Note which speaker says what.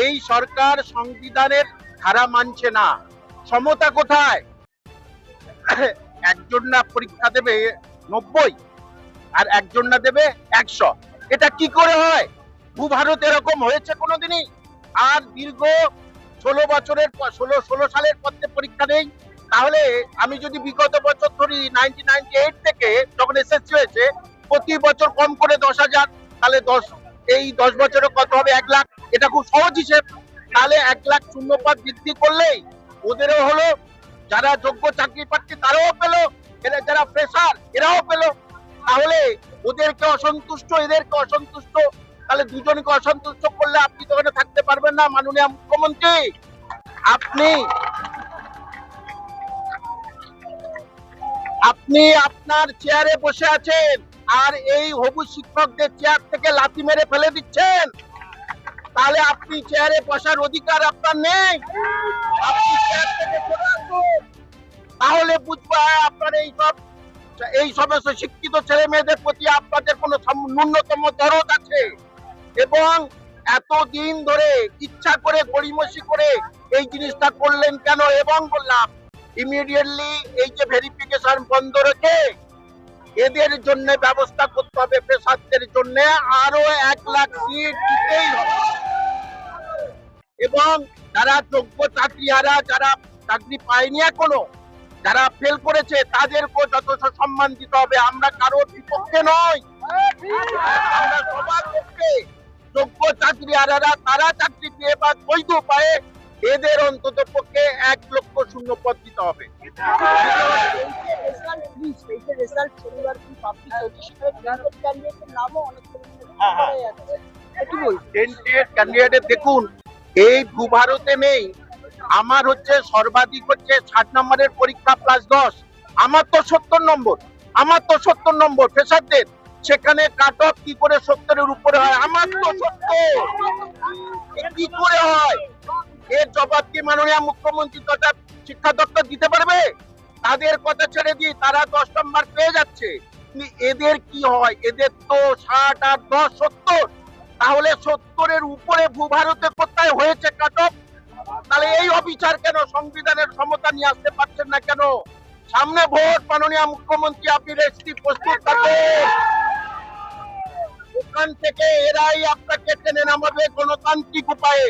Speaker 1: এই সরকার সংবিধানের ধারা মানছে না। সমতা কোথায়? একজন না পরীক্ষা দেবে 90 আর একজন না দেবে 100। এটা কি করে হয়? ভূভারত এরকম হয়েছে কোনোদিনই? আর দীর্ঘ 16 বছরের পর 16 সালের পর পরীক্ষা নেই। তাহলে আমি যদি বিগত বছর ধরি 1998 থেকে যখন এসএসসি হয়েছে, প্রতি বছর কম করে 10,000, তাহলে 10 বছরে কত হবে? 1 লাখ। এটা খুব সহজ হিসেব। তাহলে 1 লাখ শূন্যপাত বৃদ্ধি করলেই ওদেরও হলো, যারা যোগ্য চাকরি প্রার্থী তারাও পেলো, এরা যারা ফ্রেশার এরাও পেলো। তাহলে ওদেরকে অসন্তুষ্ট, এদেরকে অসন্তুষ্ট, তাহলে দুজনকে অসন্তুষ্ট করলে আপনি তো ওখানে থাকতে পারবেন না মাননীয় মুখ্যমন্ত্রী। আপনি আপনি আপনার চেয়ারে বসে আছেন আর এই হবু শিক্ষকদের চেয়ার থেকে লাথি মেরে ফেলে দিচ্ছেন। তাহলে আপনি চেয়ারে বসার অধিকার আপনার নেই। আপনি চেয়ার থেকে সরে আসুন, তাহলে বুঝবো আপনার এই সমস্ত শিক্ষিত ছেলে মেয়েদের প্রতি আপনাদের কোনো ন্যূনতম দরদ আছে। এবং এতদিন ধরে ইচ্ছা করে গড়িমসি করে এই জিনিসটা করলেন কেন? এবং বললাম ইমিডিয়েটলি এই যে ভেরিফিকেশন বন্ধ রেখে এদের জন্য ব্যবস্থা করতে হবে, পেশাদের জন্য আরো 1 লাখ সিট দিতেই হবে। এবং যারা যোগ্য চাকরিহারা, যারা চাকরি পায়নি এখনো, যারা ফেল করেছে, তাদেরকেও যথেষ্ট সম্মান দিতে হবে। আমরা কারোর বিপক্ষে নই, আমরা সবার পক্ষে। যোগ্য চাকরিহারারা তারা চাকরি পেয়ে বা বৈধ উপায়ে এদের অন্তত পক্ষে 1 লক্ষ শূন্য পদ দিতে হবে। দেখুন, এই ভূভারতে নেই। আমার হচ্ছে সর্বাধিক হচ্ছে 60 নম্বরের পরীক্ষা প্লাস 10। আমার তো 70 নম্বর ফ্রেশারদের। সেখানে কাট অফ কি করে 70-এর উপরে হয়? আমার তো 70 কি করে হয়? এর জবাব কি মাননীয় মুখ্যমন্ত্রী তথা শিক্ষা দপ্তর দিতে পারবে? তাদের কথা ছেড়ে দিয়ে তারা 10 নম্বর পেয়ে যাচ্ছে, এদের কি হয়? এদের তো 60 আর 10 70। তাহলে 70-এর উপরে ভূভারতে কোথায় হয়েছে কাট অফ? তাহলে এই অবিচার কেন? সংবিধানের সমতা নিয়ে আসতে পারছেন না কেন? সামনে ভোট, মাননীয় মুখ্যমন্ত্রী, আপনি রেস্টি প্রস্তুত থাকুন। ওখান থেকে এরাই আপনাকে টেনে নামাবে গণতান্ত্রিক উপায়ে।